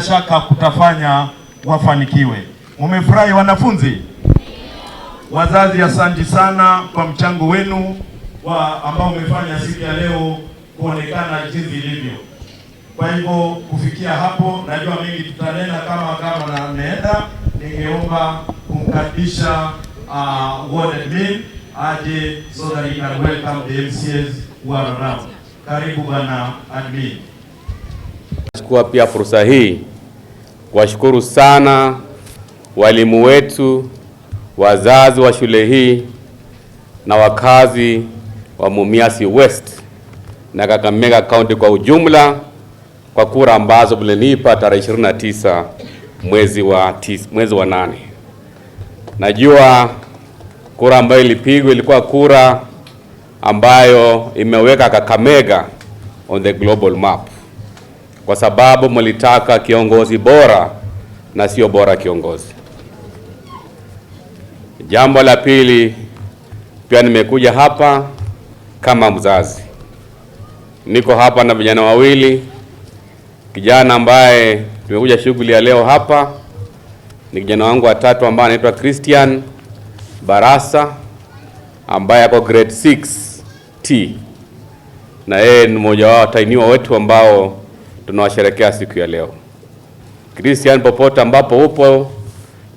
shaka kutafanya wafanikiwe. Umefurahi wanafunzi? Wazazi, asante sana kwa mchango wenu ambao umefanya siku ya leo kuonekana jinsi ilivyo. Kwa hivyo kufikia hapo, najua mingi tutanena kama na ameenda, ningeomba kumkaribisha ward admin aje so that he can welcome the MCAs who are around. Karibu bwana admin. Nachukua pia fursa hii kuwashukuru sana walimu wetu, wazazi wa shule hii na wakazi wa Mumias West na Kakamega County kwa ujumla kwa kura ambazo mlinipa tarehe 29 mwezi wa 8. Najua kura ambayo ilipigwa ilikuwa kura ambayo imeweka Kakamega on the global map, kwa sababu mlitaka kiongozi bora na sio bora kiongozi. Jambo la pili, pia nimekuja hapa kama mzazi. Niko hapa na vijana wawili. Kijana ambaye tumekuja shughuli ya leo hapa ni kijana wangu wa tatu ambaye anaitwa Christian Barasa, ambaye ako grade 6T, na yeye ni mmoja wao tainiwa wetu ambao tunawasherehekea siku ya leo. Christian, popote ambapo upo,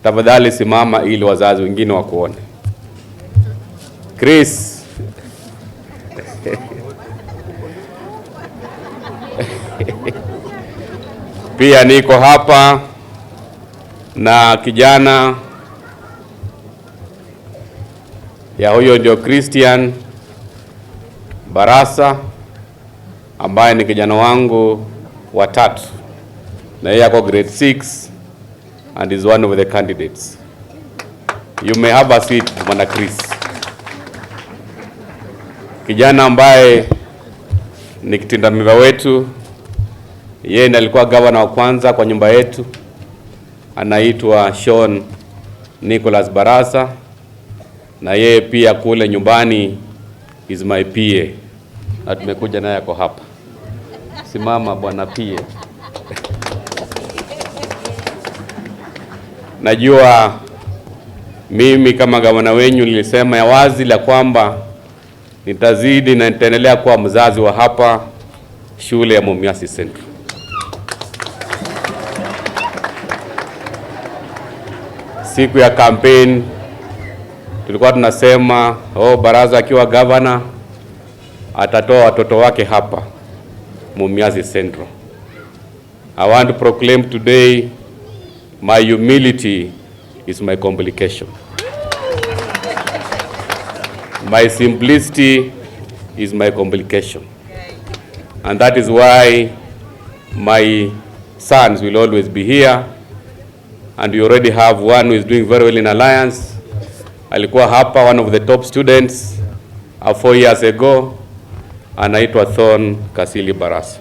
tafadhali simama ili wazazi wengine wakuone. Chris. Pia niko hapa na kijana ya huyo ndio Christian Barasa, ambaye ni kijana wangu wa tatu, na yeye ako grade 6 and is one of the candidates. You may have a seat, Bwana Chris. Kijana ambaye ni kitindamimba wetu, yeye ndiye alikuwa gavana wa kwanza kwa nyumba yetu, anaitwa Sean Nicholas Barasa, na yeye pia kule nyumbani is my PA, na tumekuja naye kwa hapa. Simama bwana PA. Najua mimi kama gavana wenyu nilisema ya wazi la kwamba nitazidi na nitaendelea kuwa mzazi wa hapa shule ya Mumias Central. Siku ya campaign tulikuwa tunasema Barasa akiwa governor atatoa watoto wake hapa Mumias Central. I want to proclaim today my humility is my complication. My simplicity is my complication. And that is why my sons will always be here. And we already have one who is doing very well in Alliance. Alikuwa hapa, one of the top students 4 years ago, anaitwa Thon Kasili Barasa.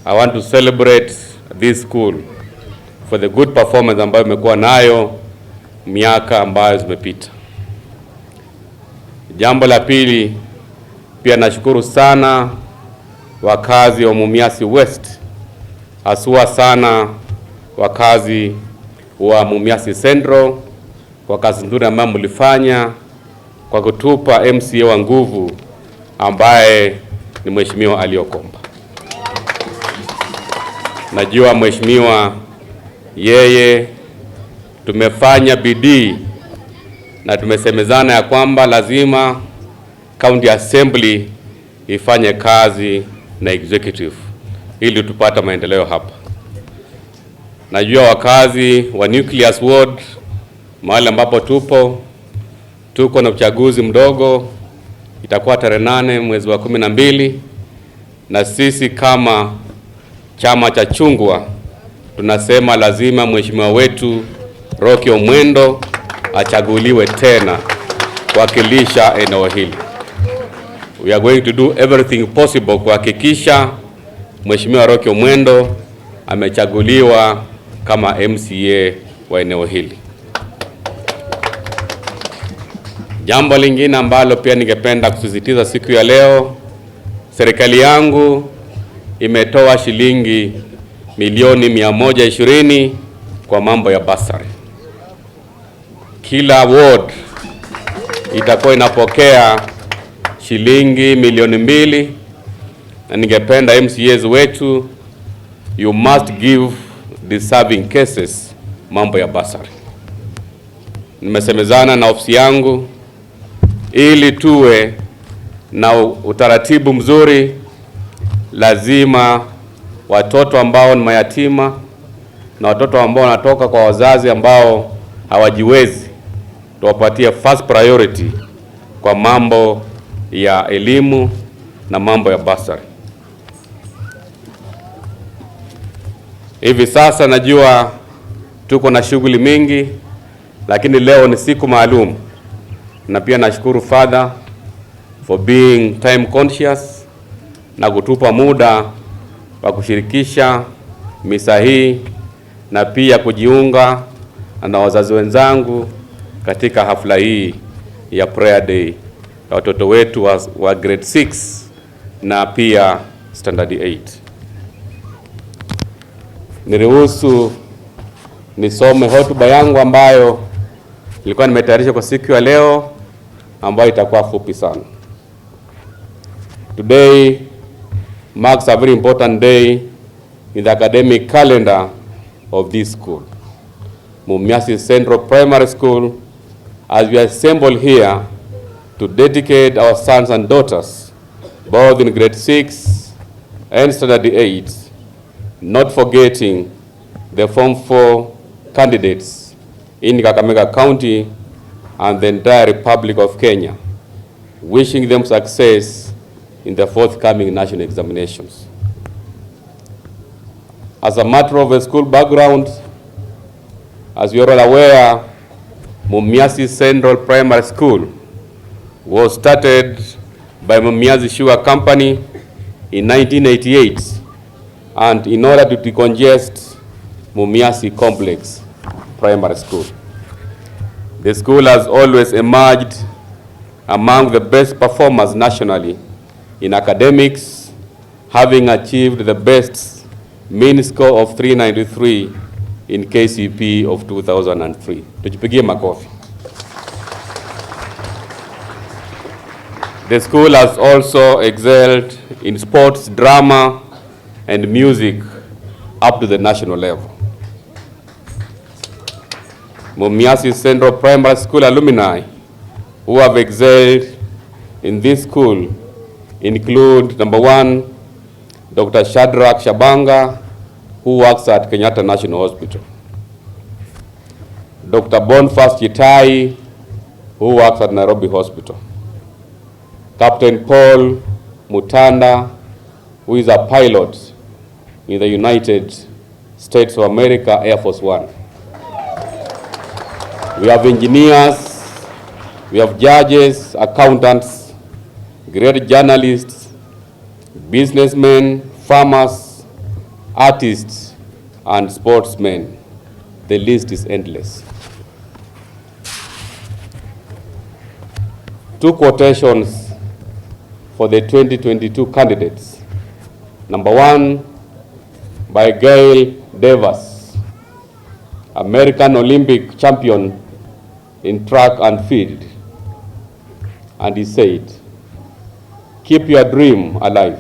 I want to celebrate this school for the good performance ambayo imekuwa nayo miaka ambayo zimepita. Jambo la pili, pia nashukuru sana wakazi wa Mumias West, haswa sana wakazi wa Mumias Central kwa kazi nzuri ambayo mlifanya kwa kutupa MCA wa nguvu ambaye ni Mheshimiwa Aliokomba. Najua mheshimiwa, yeye tumefanya bidii na tumesemezana ya kwamba lazima County Assembly ifanye kazi na executive ili tupata maendeleo hapa. Najua wakazi wa Nucleus Ward, mahali ambapo tuko na uchaguzi mdogo, itakuwa tarehe 8 mwezi wa 12, na sisi kama chama cha chungwa tunasema lazima mheshimiwa wetu Rocky Omwendo achaguliwe tena kuwakilisha eneo hili. We are going to do everything possible kuhakikisha mheshimiwa Rocky Omwendo amechaguliwa kama MCA wa eneo hili. Jambo lingine ambalo pia ningependa kusisitiza siku ya leo, serikali yangu imetoa shilingi milioni 120 kwa mambo ya basari. Kila ward itakuwa inapokea shilingi milioni 2, na ningependa MCAs wetu, you must give deserving cases mambo ya basari. Nimesemezana na ofisi yangu ili tuwe na utaratibu mzuri. Lazima watoto ambao ni mayatima na watoto ambao wanatoka kwa wazazi ambao hawajiwezi tuwapatie first priority kwa mambo ya elimu na mambo ya basari. Hivi sasa najua tuko na shughuli mingi, lakini leo ni siku maalum, na pia nashukuru Father for being time conscious na kutupa muda wa kushirikisha misa hii na pia kujiunga na wazazi wenzangu katika hafla hii ya prayer day ya watoto wetu wa grade 6 na pia standard 8. Niruhusu nisome hotuba yangu ambayo nilikuwa nimetayarisha kwa siku ya leo, ambayo itakuwa fupi sana. Today marks a very important day in the academic calendar of this school, Mumias Central Primary School, as we assemble here to dedicate our sons and daughters, both in grade 6 and standard 8, not forgetting the Form 4 candidates in Kakamega County and the entire Republic of Kenya, wishing them success in the forthcoming national examinations. As a matter of a school background, as you are all aware, Mumias Central Primary School was started by Mumias Sugar Company in 1988, and in order to decongest Mumias Complex Primary School. The school has always emerged among the best performers nationally in academics, having achieved the best mean score of 393 in KCP of 2003. Tujipigie makofi. The school has also excelled in sports, drama, and music up to the national level. Mumias Central Primary School alumni who have excelled in this school include, number 1, Dr. Shadrach Shabanga, who works at Kenyatta National Hospital. Dr. Boniface Chitai, who works at Nairobi Hospital. Captain Paul Mutanda, who is a pilot in the United States of America Air Force One. We have engineers, we have judges, accountants, great journalists, businessmen, farmers, artists, and sportsmen. The list is endless. 2 quotations for the 2022 candidates. Number 1, by Gail Davis, American Olympic champion in track and field. And he said, "Keep your dream alive.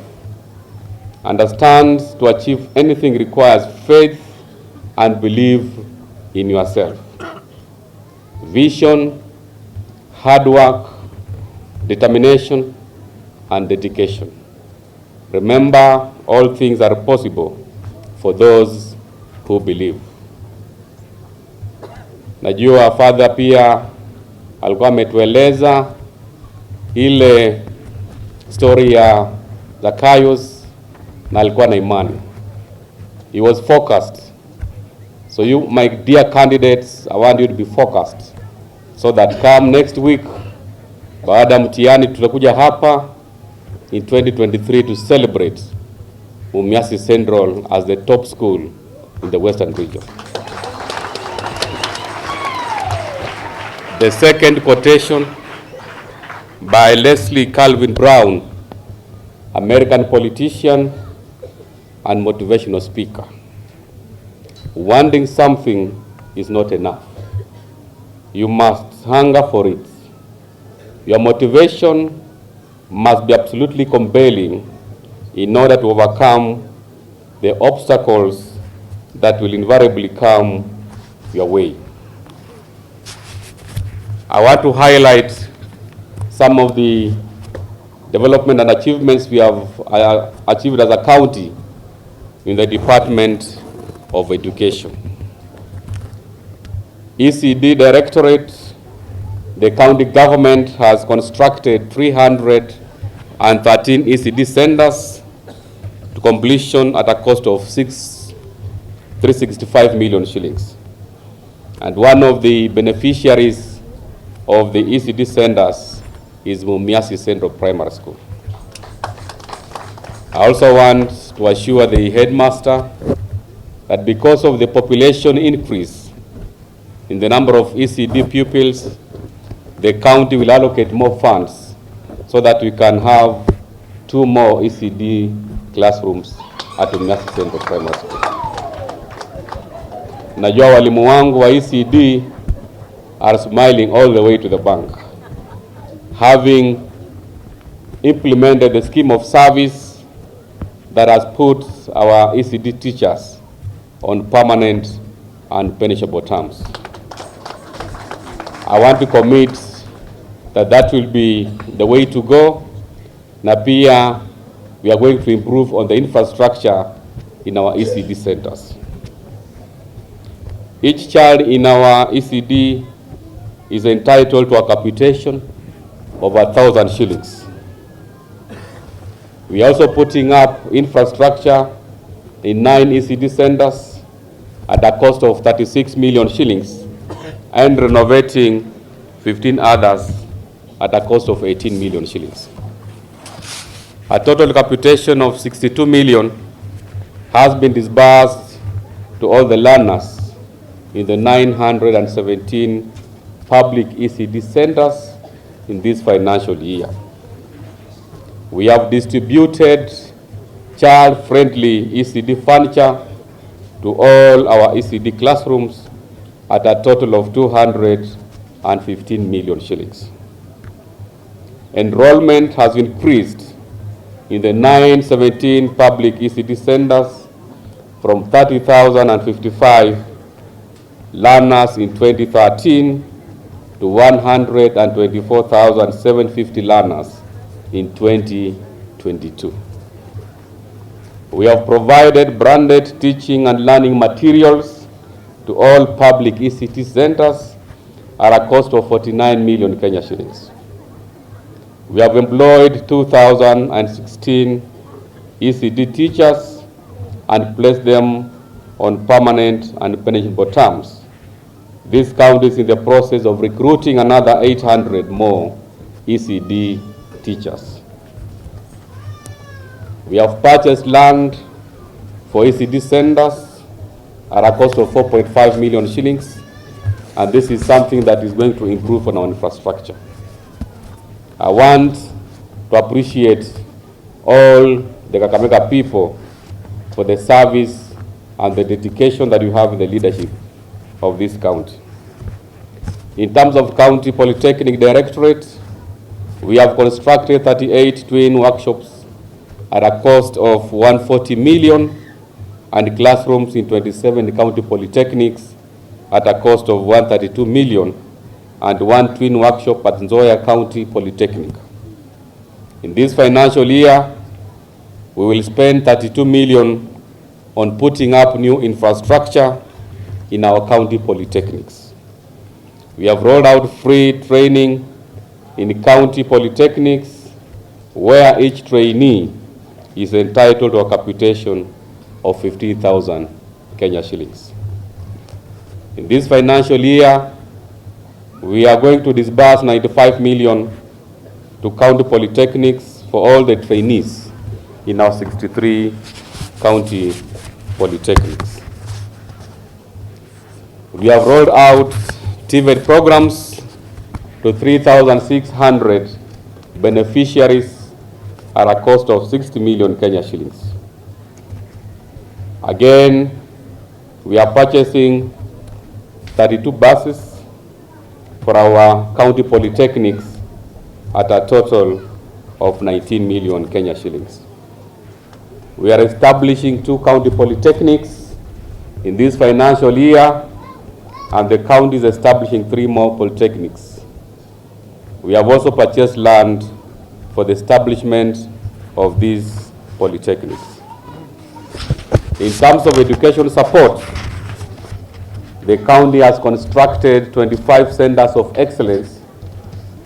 Understand to achieve anything requires faith and belief in yourself. Vision, hard work, determination, and dedication. Remember, all things are possible for those who believe." Najua Father pia alikuwa ametueleza ile story ya Zacchaeus na alikuwa na imani. He was focused. So you, my dear candidates, I want you to be focused so that come next week, baada mtihani tutakuja hapa in 2023 to celebrate Mumias Central as the top school in the Western region. The second quotation by Leslie Calvin Brown, American politician and motivational speaker. wanting something is not enough. You must hunger for it. Your motivation must be absolutely compelling in order to overcome the obstacles that will invariably come your way. I want to highlight some of the development and achievements we have achieved as a county in the Department of Education. ECD Directorate, the county government has constructed 313 ECD centers to completion at a cost of 365 million shillings. And one of the beneficiaries of the ECD centers is Mumias Central Primary School. I also want to assure the headmaster that because of the population increase in the number of ECD pupils, the county will allocate more funds so that we can have 2 more ECD classrooms at Mumias Central Primary School. Najua walimu wangu wa ECD are smiling all the way to the bank, having implemented the scheme of service that has put our ECD teachers on permanent and punishable terms. I want to commit that will be the way to go. Na pia we are going to improve on the infrastructure in our ECD centers. Each child in our ECD is entitled to a capitation of 1,000 shillings. We are also putting up infrastructure in 9 ECD centers at a cost of 36 million shillings and renovating 15 others at a cost of 18 million shillings. A total capitation of 62 million has been disbursed to all the learners in the 917 public ECD centers in this financial year. We have distributed child-friendly ECD furniture to all our ECD classrooms at a total of 215 million shillings. Enrollment has increased in the 917 public ECD centers from 30,055 learners in 2013 to 124,750 learners in 2022. We have provided branded teaching and learning materials to all public ECD centers at a cost of 49 million Kenya shillings. We have employed 2,016 ECD teachers and placed them on permanent and punishable terms. This county is in the process of recruiting another 800 more ECD teachers. We have purchased land for ECD centers at a cost of 4.5 million shillings, and this is something that is going to improve on our infrastructure. I want to appreciate all the KAKAMEGA people for the service and the dedication that you have in the leadership of this county. In terms of County Polytechnic Directorate, we have constructed 38 twin workshops at a cost of 140 million and classrooms in 27 county polytechnics at a cost of 132 million and 1 twin workshop at Nzoia County Polytechnic. In this financial year, we will spend 32 million on putting up new infrastructure in our county polytechnics. We have rolled out free training in county polytechnics where each trainee is entitled to a capitation of 15,000 Kenya shillings. In this financial year, we are going to disburse 95 million to county polytechnics for all the trainees in our 63 county polytechnics. We have rolled out TVET programs to 3,600 beneficiaries at a cost of 60 million Kenya shillings. Again, we are purchasing 32 buses for our county polytechnics at a total of 19 million Kenya shillings. We are establishing 2 county polytechnics in this financial year, and the county is establishing 3 more polytechnics. We have also purchased land for the establishment of these polytechnics. In terms of education support, the county has constructed 25 centers of excellence,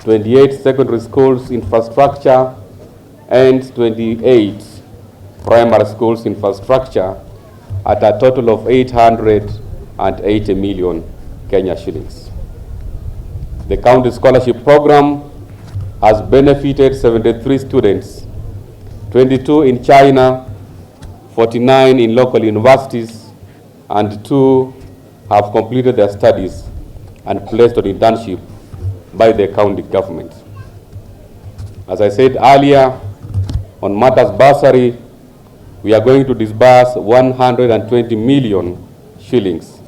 28 secondary schools infrastructure, and 28 primary schools infrastructure at a total of 880 million Kenya shillings. The county scholarship program has benefited 73 students, 22 in China, 49 in local universities, and 2 have completed their studies and placed on internship by the county government. As I said earlier, on matters bursary, we are going to disburse 120 million shillings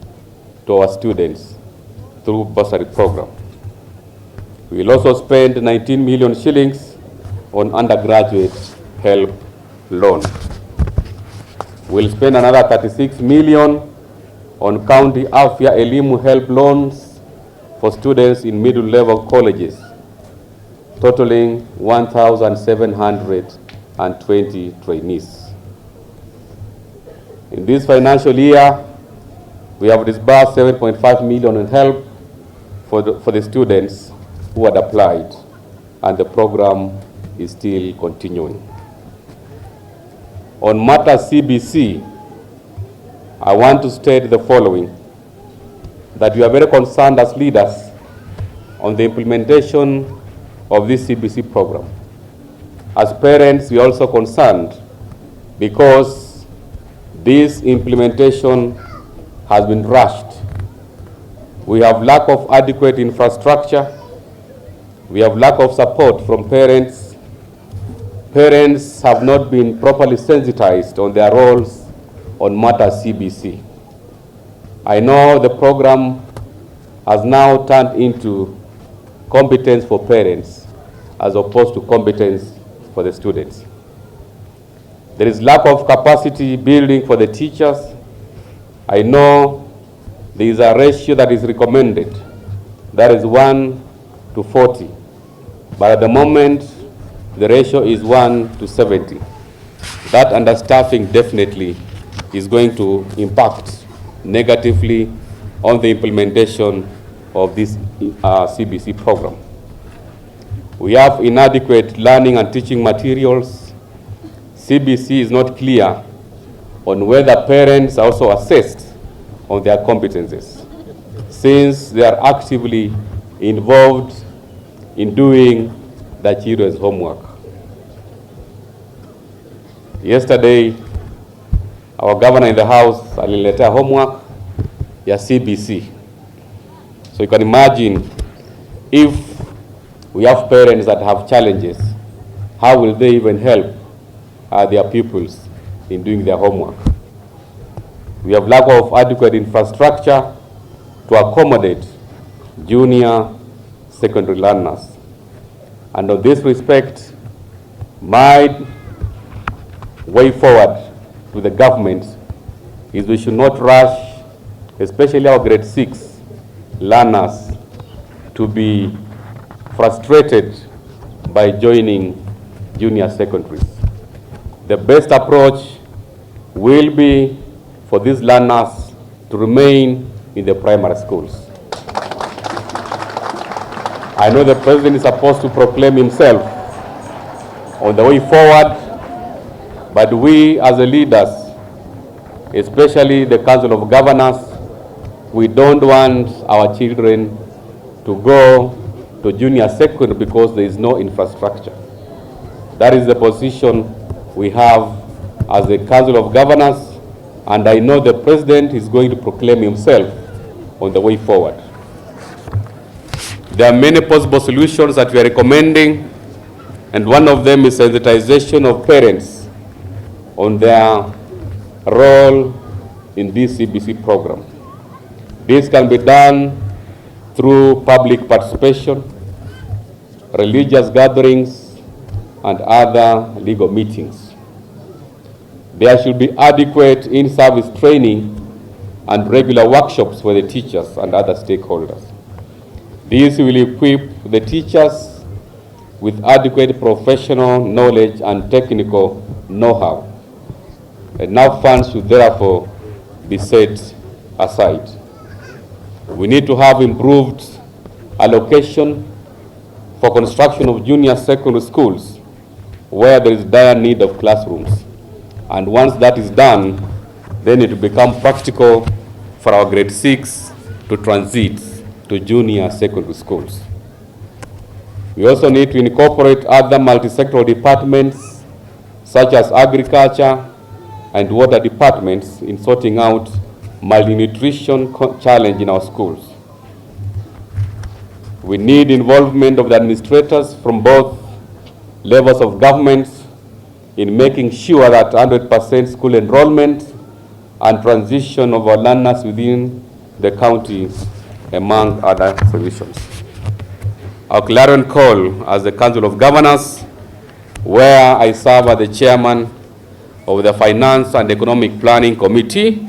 to our students through bursary program. We will also spend 19 million shillings on undergraduate help loan. We'll spend another 36 million on county Afya Elimu help loans for students in middle level colleges, totaling 1,720 trainees. In this financial year, we have disbursed 7.5 million in help for the students who had applied, and the program is still continuing. On matters CBC, I want to state the following, that we are very concerned as leaders on the implementation of this CBC program. As parents, we are also concerned because this implementation has been rushed. We have lack of adequate infrastructure. We have lack of support from parents. Parents have not been properly sensitized on their roles on matters CBC. I know the program has now turned into competence for parents as opposed to competence for the students. There is lack of capacity building for the teachers. I know there is a ratio that is recommended, that is 1 to 40. But at the moment, the ratio is 1 to 70. That understaffing definitely is going to impact negatively on the implementation of this CBC program. We have inadequate learning and teaching materials. CBC is not clear on whether parents are also assessed on their competencies, since they are actively involved in doing their children's homework. Yesterday, our governor in the house aliletea homework ya CBC. So you can imagine, if we have parents that have challenges, how will they even help their pupils in doing their homework? We have lack of adequate infrastructure to accommodate junior secondary learners. And on this respect, my way forward to the government is we should not rush, especially our grade 6 learners, to be frustrated by joining junior secondaries. The best approach will be for these learners to remain in the primary schools. I know the president is supposed to proclaim himself on the way forward, but we as the leaders, especially the Council of Governors, we don't want our children to go to junior secondary because there is no infrastructure. That is the position we have as the Council of Governors, and I know the president is going to proclaim himself on the way forward. There are many possible solutions that we are recommending, and one of them is sensitization of parents on their role in this CBC program. This can be done through public participation, religious gatherings, and other legal meetings. There should be adequate in-service training and regular workshops for the teachers and other stakeholders. This will equip the teachers with adequate professional knowledge and technical know-how. Enough funds should therefore be set aside. We need to have improved allocation for construction of junior secondary schools where there is dire need of classrooms. And once that is done, then it will become practical for our grade 6 to transit to junior secondary schools. We also need to incorporate other multi-sectoral departments such as agriculture and water departments in sorting out malnutrition challenge in our schools. We need involvement of the administrators from both levels of government in making sure that 100% school enrollment and transition of our learners within the county, among other solutions. Our clarion call as the Council of Governors, where I serve as the chairman of the Finance and Economic Planning Committee,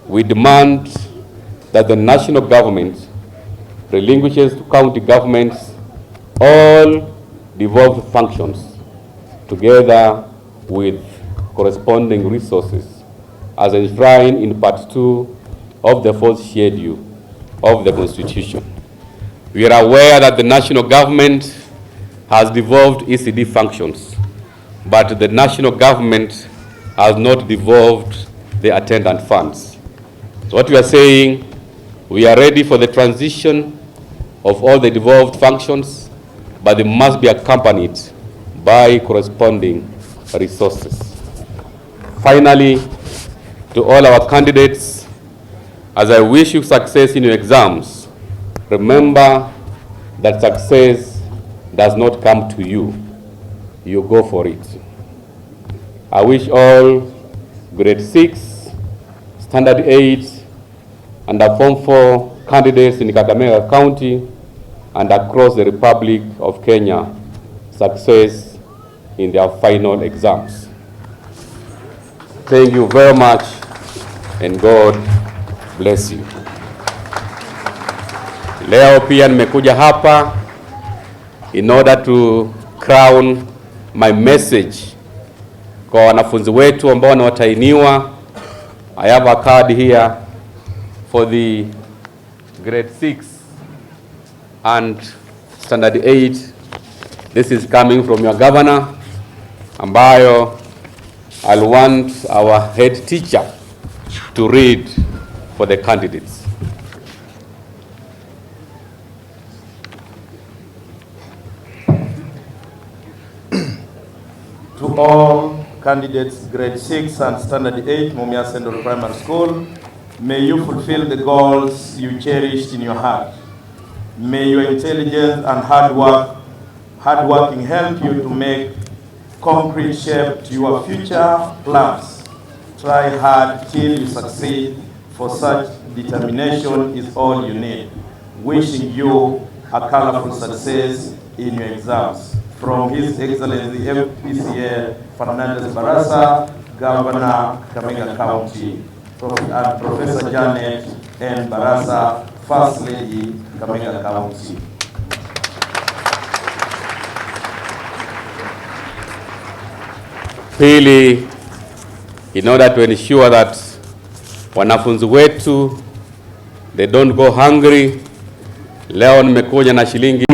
we demand that the national government relinquishes to county governments all devolved functions together with corresponding resources as enshrined in Part 2 of the 4th schedule of the Constitution. We are aware that the national government has devolved ECD functions, but the national government has not devolved the attendant funds. So what we are saying, we are ready for the transition of all the devolved functions, but they must be accompanied by corresponding resources. Finally, to all our candidates, as I wish you success in your exams, remember that success does not come to you. You go for it. I wish all grade 6, standard 8, and the Form 4 candidates in Kakamega County and across the Republic of Kenya success in their final exams. Thank you very much, and God bless you. Leo pia nimekuja hapa in order to crown my message kwa wanafunzi wetu ambao wanawatainiwa. I have a card here for the grade 6 and standard 8. This is coming from your governor, ambayo I'll want our head teacher to read for the candidates. To all candidates grade 6 and standard 8 Mumia Central Primary School, may you fulfill the goals you cherished in your heart. May your intelligence and hard working help you to make concrete shape to your future plans. Try hard till you succeed, for such determination is all you need. Wishing you a colorful success in your exams. From His Excellency FPCA Fernandez Barasa, Governor, KAKAMEGA County, and Professor Janet N. Barasa, First Lady, KAKAMEGA County. Pili, in order to ensure that wanafunzi wetu they don't go hungry, leo nimekuja na shilingi